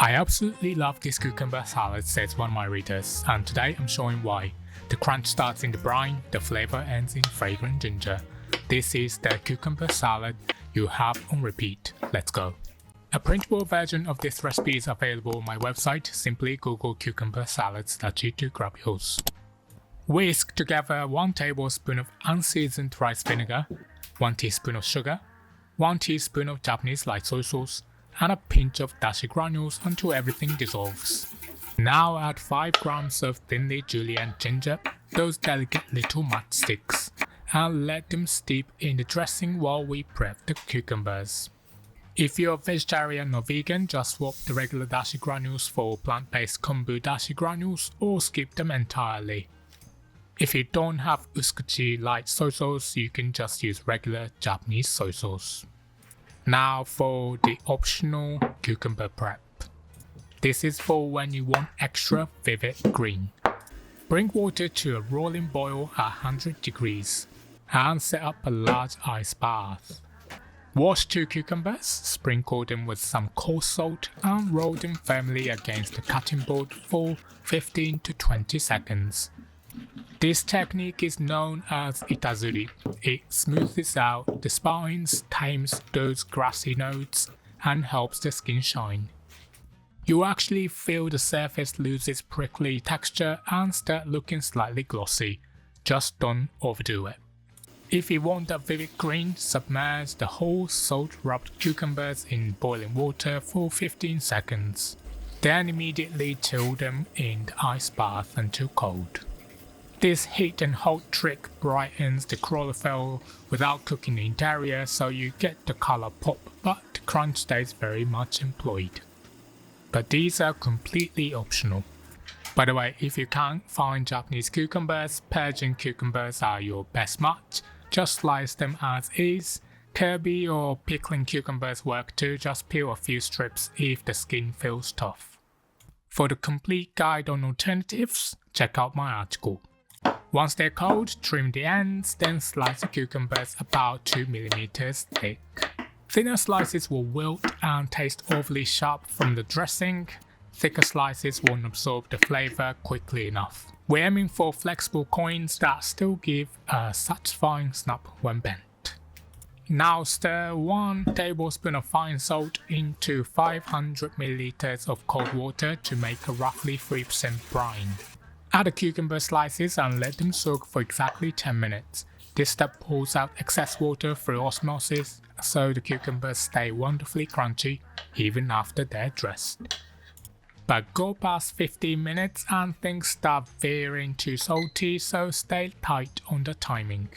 I absolutely love this cucumber salad, says one of my readers, and today I'm showing why. The crunch starts in the brine, the flavor ends in fragrant ginger. This is the cucumber salad you have on repeat. Let's go. A printable version of this recipe is available on my website. Simply Google cucumber salad Sudachi to grab yours. Whisk together 1 tablespoon of unseasoned rice vinegar, 1 teaspoon of sugar, 1 teaspoon of Japanese light soy sauce, and a pinch of dashi granules until everything dissolves. Now add 5 grams of thinly julienned ginger, those delicate little matchsticks, and let them steep in the dressing while we prep the cucumbers. If you're vegetarian or vegan, just swap the regular dashi granules for plant-based kombu dashi granules or skip them entirely. If you don't have usukuchi light soy sauce, you can just use regular Japanese soy sauce. Now for the optional cucumber prep. This is for when you want extra vivid green. Bring water to a rolling boil at 100 degrees and set up a large ice bath. Wash 2 cucumbers, sprinkle them with some coarse salt and roll them firmly against the cutting board for 15 to 20 seconds. This technique is known as Itazuri. It smooths out the spines, tames those grassy nodes, and helps the skin shine. You actually feel the surface lose its prickly texture and start looking slightly glossy. Just don't overdo it. If you want a vivid green, submerge the whole salt-rubbed cucumbers in boiling water for 15 seconds. Then immediately chill them in the ice bath until cold. This heat and hold trick brightens the chlorophyll without cooking the interior, so you get the color pop, but the crunch stays very much employed. But these are completely optional. By the way, if you can't find Japanese cucumbers, Persian cucumbers are your best match. Just slice them as is. Kirby or pickling cucumbers work too, just peel a few strips if the skin feels tough. For the complete guide on alternatives, check out my article. Once they're cold, trim the ends, then slice the cucumbers about 2 mm thick. Thinner slices will wilt and taste overly sharp from the dressing. Thicker slices won't absorb the flavor quickly enough. We're aiming for flexible coins that still give a satisfying snap when bent. Now stir 1 tablespoon of fine salt into 500 ml of cold water to make a roughly 3% brine. Add the cucumber slices and let them soak for exactly 10 minutes. This step pulls out excess water through osmosis, so the cucumbers stay wonderfully crunchy even after they're dressed. But go past 15 minutes and things start veering too salty, so stay tight on the timing.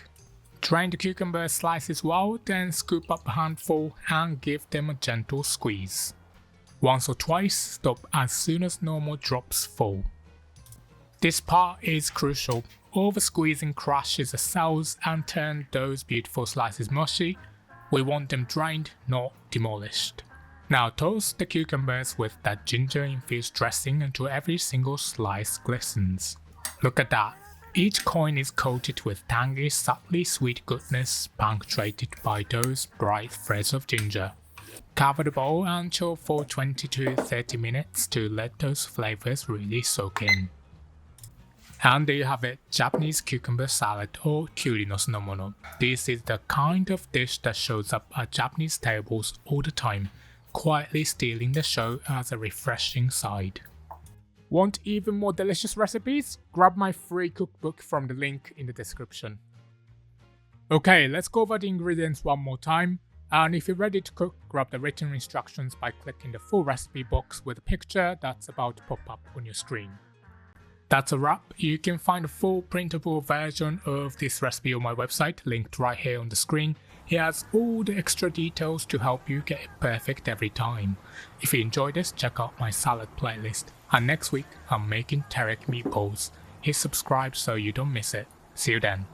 Drain the cucumber slices well, then scoop up a handful and give them a gentle squeeze. Once or twice, stop as soon as normal drops fall. This part is crucial. Over squeezing crushes the cells and turns those beautiful slices mushy. We want them drained, not demolished. Now toast the cucumbers with that ginger-infused dressing until every single slice glistens. Look at that. Each coin is coated with tangy, subtly sweet goodness punctuated by those bright threads of ginger. Cover the bowl and chill for 20 to 30 minutes to let those flavors really soak in. And there you have it, Japanese cucumber salad or kyuri no Sunomono. This is the kind of dish that shows up at Japanese tables all the time, quietly stealing the show as a refreshing side. Want even more delicious recipes? Grab my free cookbook from the link in the description. Okay, let's go over the ingredients one more time. And if you're ready to cook, grab the written instructions by clicking the full recipe box with a picture that's about to pop up on your screen. That's a wrap. You can find a full printable version of this recipe on my website, linked right here on the screen. It has all the extra details to help you get it perfect every time. If you enjoyed this, check out my salad playlist. And next week, I'm making teriyaki meatballs. Hit subscribe so you don't miss it. See you then.